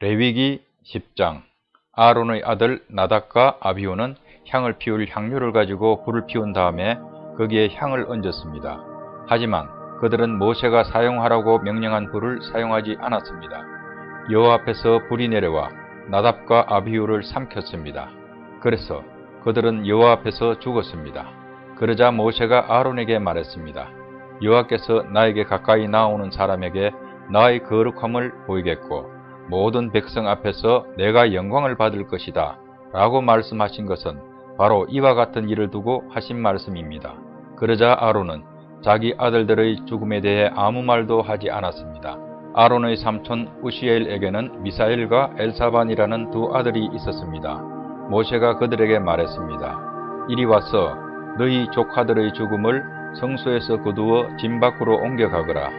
레위기 10장. 아론의 아들 나답과 아비후는 향을 피울 향료를 가지고 불을 피운 다음에 거기에 향을 얹었습니다. 하지만 그들은 모세가 사용하라고 명령한 불을 사용하지 않았습니다. 여호와 앞에서 불이 내려와 나답과 아비후를 삼켰습니다. 그래서 그들은 여호와 앞에서 죽었습니다. 그러자 모세가 아론에게 말했습니다. 여호와께서 나에게 가까이 나오는 사람에게 나의 거룩함을 보이겠고 모든 백성 앞에서 내가 영광을 받을 것이다 라고 말씀하신 것은 바로 이와 같은 일을 두고 하신 말씀입니다. 그러자 아론은 자기 아들들의 죽음에 대해 아무 말도 하지 않았습니다. 아론의 삼촌 우시엘에게는 미사엘과 엘사반이라는 두 아들이 있었습니다. 모세가 그들에게 말했습니다. 이리 와서 너희 조카들의 죽음을 성소에서 거두어 진 밖으로 옮겨가거라.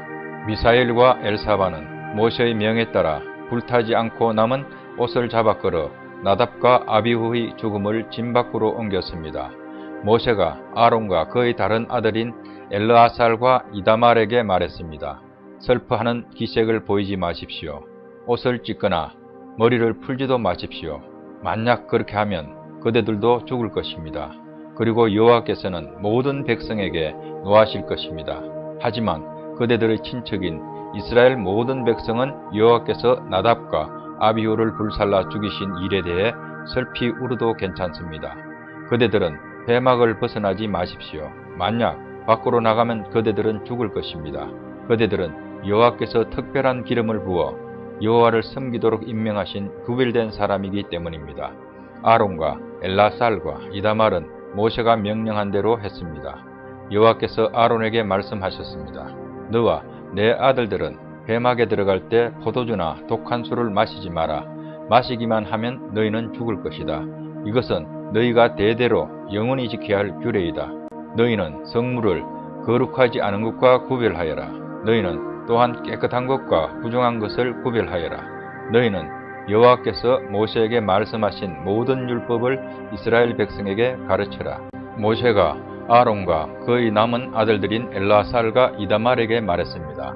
미사엘과 엘사반은 모세의 명에 따라 불타지 않고 남은 옷을 잡아 끌어 나답과 아비후의 죽음을 진 밖으로 옮겼습니다. 모세가 아론과 그의 다른 아들인 엘르아살과 이다말에게 말했습니다. 슬퍼하는 기색을 보이지 마십시오. 옷을 찢거나 머리를 풀지도 마십시오. 만약 그렇게 하면 그대들도 죽을 것입니다. 그리고 여호와께서는 모든 백성에게 노하실 것입니다. 하지만 그대들의 친척인 이스라엘 모든 백성은 여호와께서 나답과 아비후를 불살라 죽이신 일에 대해 슬피 울어도 괜찮습니다. 그대들은 배막을 벗어나지 마십시오. 만약 밖으로 나가면 그대들은 죽을 것입니다. 그대들은 여호와께서 특별한 기름을 부어 여호와를 섬기도록 임명하신 구별된 사람이기 때문입니다. 아론과 엘라살과 이다말은 모세가 명령한 대로 했습니다. 여호와께서 아론에게 말씀하셨습니다. 너와 내 아들들은 배막에 들어갈 때 포도주나 독한 술을 마시지 마라. 마시기만 하면 너희는 죽을 것이다. 이것은 너희가 대대로 영원히 지켜야 할 규례이다. 너희는 성물을 거룩하지 않은 것과 구별하여라. 너희는 또한 깨끗한 것과 부정한 것을 구별하여라. 너희는 여호와께서 모세에게 말씀하신 모든 율법을 이스라엘 백성에게 가르쳐라. 모세가 아론과 그의 남은 아들들인 엘라살과 이다말에게 말했습니다.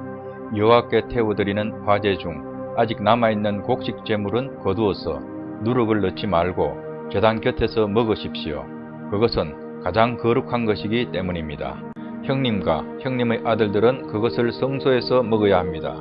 여호와께 태워드리는 화제 중 아직 남아있는 곡식 제물은 거두어서 누룩을 넣지 말고 제단 곁에서 먹으십시오. 그것은 가장 거룩한 것이기 때문입니다. 형님과 형님의 아들들은 그것을 성소에서 먹어야 합니다.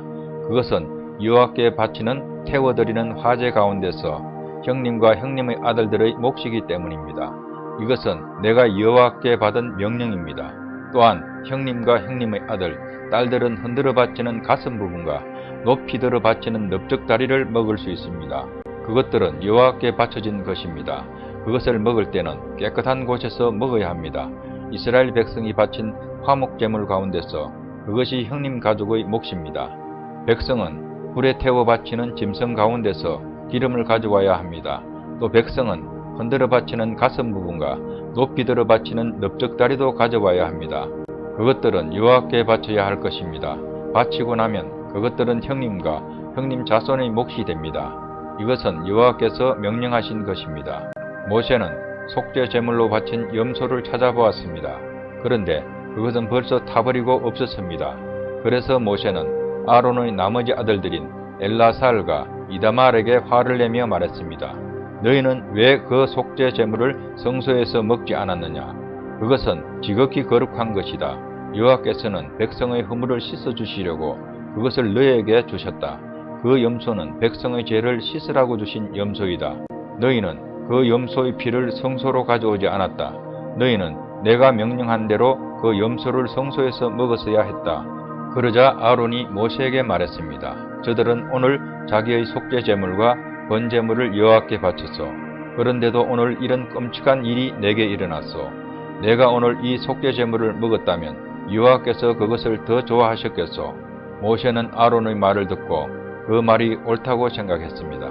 그것은 여호와께 바치는 태워드리는 화제 가운데서 형님과 형님의 아들들의 몫이기 때문입니다. 이것은 내가 여호와께 받은 명령입니다. 또한 형님과 형님의 아들, 딸들은 흔들어 바치는 가슴 부분과 높이 들어 바치는 넓적다리를 먹을 수 있습니다. 그것들은 여호와께 바쳐진 것입니다. 그것을 먹을 때는 깨끗한 곳에서 먹어야 합니다. 이스라엘 백성이 바친 화목제물 가운데서 그것이 형님 가족의 몫입니다. 백성은 불에 태워 바치는 짐승 가운데서 기름을 가져와야 합니다. 또 백성은 흔들어 바치는 가슴 부분과 높이 들어 바치는 넓적다리도 가져와야 합니다. 그것들은 여호와께 바쳐야 할 것입니다. 바치고 나면 그것들은 형님과 형님 자손의 몫이 됩니다. 이것은 여호와께서 명령하신 것입니다. 모세는 속죄 제물로 바친 염소를 찾아보았습니다. 그런데 그것은 벌써 타버리고 없었습니다. 그래서 모세는 아론의 나머지 아들들인 엘라살과 이다말에게 화를 내며 말했습니다. 너희는 왜 그 속죄 제물을 성소에서 먹지 않았느냐? 그것은 지극히 거룩한 것이다. 여호와께서는 백성의 허물을 씻어주시려고 그것을 너희에게 주셨다. 그 염소는 백성의 죄를 씻으라고 주신 염소이다. 너희는 그 염소의 피를 성소로 가져오지 않았다. 너희는 내가 명령한 대로 그 염소를 성소에서 먹었어야 했다. 그러자 아론이 모세에게 말했습니다. 저들은 오늘 자기의 속죄 제물과 번제물을 여호와께 바쳤소. 그런데도 오늘 이런 끔찍한 일이 내게 일어났소. 내가 오늘 이 속죄 제물을 먹었다면 여호와께서 그것을 더 좋아하셨겠소. 모세는 아론의 말을 듣고 그 말이 옳다고 생각했습니다.